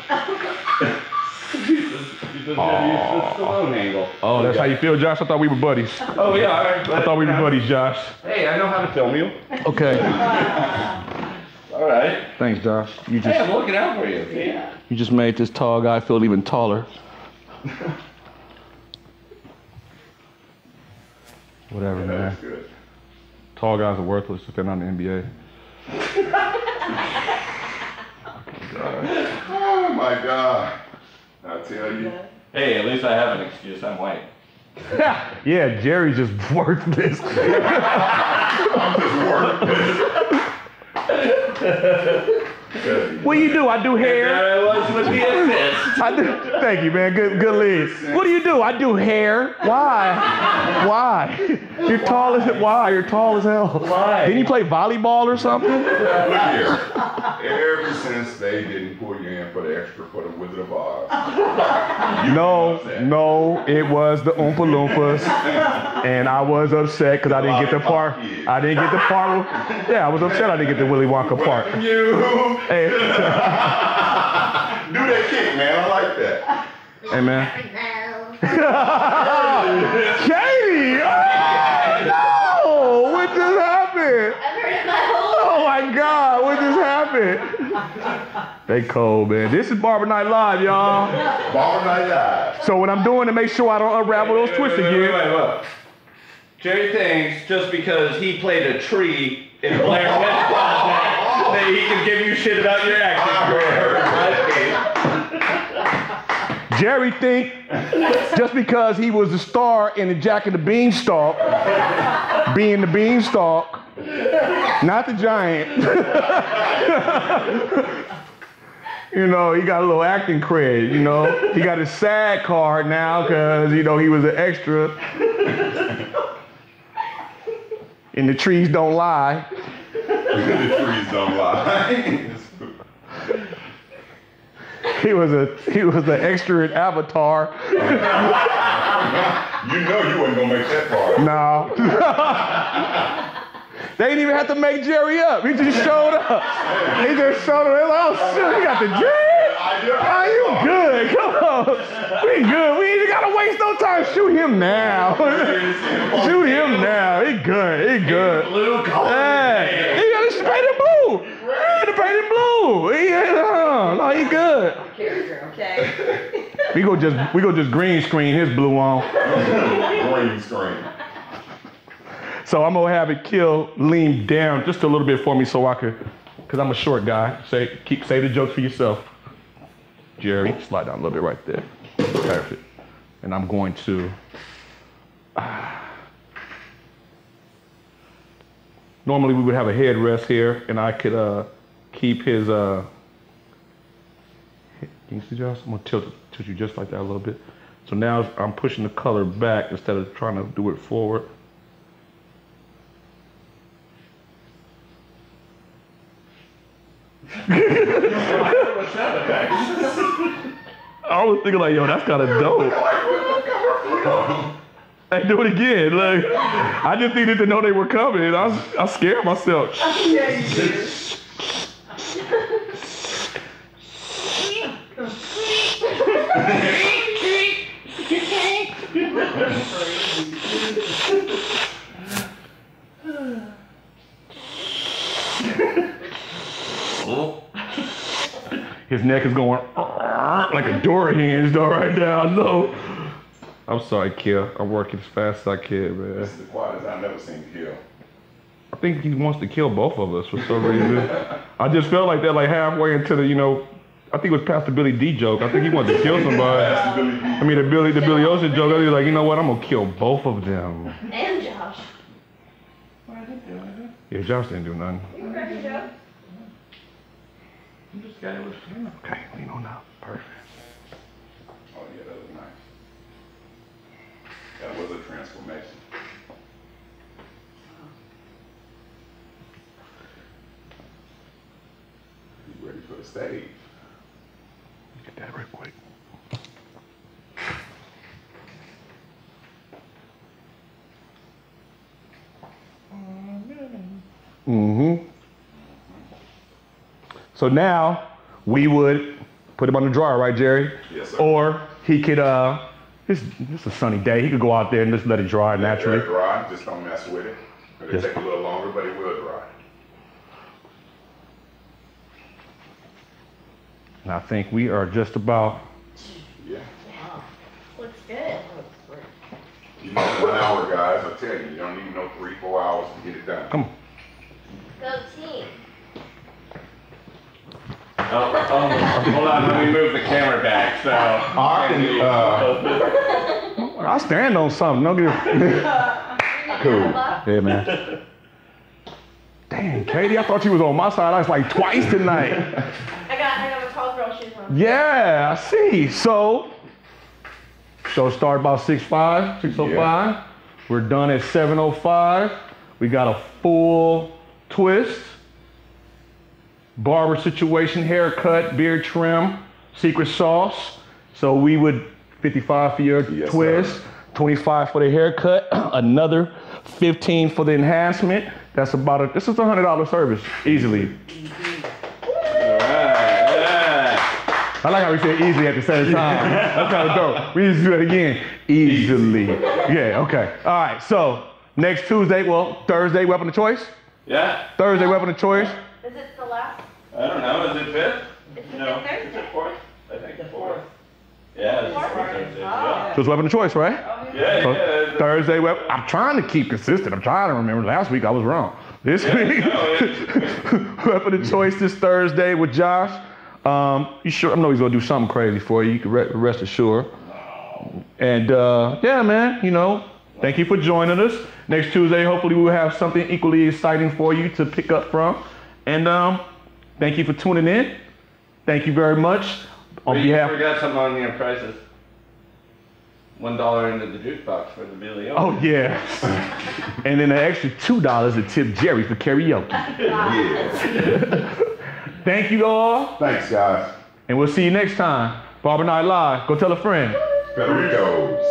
It's the Stallone angle. Oh, that's how you feel, Josh? I thought we were buddies. Oh, yeah, all right. I thought we were buddies, Josh. Hey, I know how to film you. Okay. All right. Thanks, Josh. Hey, I'm looking out for you. See? You just made this tall guy feel even taller. Whatever, man. That's good. Tall guys are worthless if they're not in the NBA. Oh my God. I tell you. Hey, at least I have an excuse. I'm white. Yeah, Jerry's just worthless. What do you do? I do hair. There I was with the assist. I do. Thank you, man. Good lead. What do you do? I do hair. Why? Why? You're tall as why? You're tall as hell. Why? Didn't you play volleyball or something? Look here. Ever since they didn't pull you in for the extra for the Wizard of Oz. No, it was the Oompa Loompas, and I was upset because I didn't get the part. I didn't get the part. Yeah, I was upset I didn't get the Willy Wonka part. Hey. Do that kick, man. I like that. Hey, man. Katie! Oh, no! What just happened? I've heard it my whole Oh, my God. What just happened? They cold, man. This is Barber Night Live, y'all. Barber Night Live. So what I'm doing to make sure I don't unravel those twists again. Wait, look. Jerry thinks just because he played a tree in Blair Witch Project that he can give you shit about your acting career. Jerry think just because he was a star in the Jack and the Beanstalk, being the Beanstalk, not the Giant. You know, he got a little acting cred, you know. He got his SAG card now because, you know, he was an extra. And the trees don't lie. The trees don't lie. He was an extra in Avatar. You know you wasn't gonna make that part. No. They didn't even have to make Jerry up. He just showed up. He just showed up. They're like, oh shit, he got the dread. Oh, you good? Come on. We good. We ain't gotta waste no time. Shoot him now. Shoot him now. He good. He good. Blue color. Hey, he got his painted blue. He got the painted blue. No, he good. Character, okay? We go just green screen his blue on. Green screen. So I'm gonna have it lean down just a little bit for me so I could, cause I'm a short guy. Say the jokes for yourself. Jerry, slide down a little bit right there. Perfect. And I'm going to, normally we would have a headrest here and I could keep his, can you see Josh? I'm gonna tilt you just like that a little bit. So now I'm pushing the color back instead of trying to do it forward. I was thinking like, yo, that's kind of dope. Hey, do it again. Look, I just needed to know they were coming. I scared myself. Yeah, you did. His neck is going like a door hinge though right now. No. I'm sorry, Kill. I'm working as fast as I can, man. This is the quietest I've never seen Kill. I think he wants to kill both of us for some reason. I just felt like that like halfway into the, you know, I think it was past the Billy D joke. I think he wanted to kill somebody. I mean, the Billy Ocean joke, I was like, you know what, I'm gonna kill both of them. And Josh. Yeah, Josh didn't do nothing. You cracked a joke? This guy was. Okay, lean on now. Perfect. Oh yeah, that was nice. That was a transformation. You ready for the stage? Get that real quick. So now we would put him on the dryer, right, Jerry? Yes, sir. Or he could, it's a sunny day. He could go out there and just let it dry naturally. Let it dry, just don't mess with it. It'll take a little longer, but it will dry. And I think we are just about. Yeah. Looks good. You need 1 hour, guys. I'll tell you, you don't need no 3-4 hours to get it done. Come on. Go team. Hold on, let me move the camera back. So I'll stand on something. Don't get Cool. Yeah, man. Dang, Katie, I thought you was on my side. I was like twice tonight. I got my tall girl shoes on. Yeah, I see. So, show start about 6:05, 6:05. Yeah. We're done at 7:05. We got a full twist, barber situation, haircut, beard trim, secret sauce. So we would 55 for your Yes, twist, sir. 25 for the haircut, another 15 for the enhancement. That's about this is a $100 service easily. I like how we said easily at the same time. That's kind of dope. We need to do that again. Easily. Yeah, okay. All right, so next Tuesday, well, Thursday, weapon of choice? yeah, Thursday, weapon of choice? Is it the last? I don't know. Is it 5th? It's the No, Thursday. is it 4th? I think The 4th. fourth. Yeah, it's Fourth? Thursday. Oh. Yeah. So it's weapon of choice, right? Yeah, So yeah. Thursday, I'm trying to keep consistent. I'm trying to remember. Last week I was wrong. This week, weapon of choice this Thursday with Josh. You sure? I know he's gonna do something crazy for you. You can rest assured. And yeah, man, you know, thank you for joining us. Next Tuesday, hopefully we'll have something equally exciting for you to pick up from. And thank you for tuning in. Thank you very much. On You behalf. forgot something on your prices. $1 into the jukebox for the Billy O. Oh yeah. And then an extra $2 to tip Jerry for karaoke. Yeah. Thank you all, Thanks, guys. and we'll see you next time. Barber Night Live. Go tell a friend. Federico's.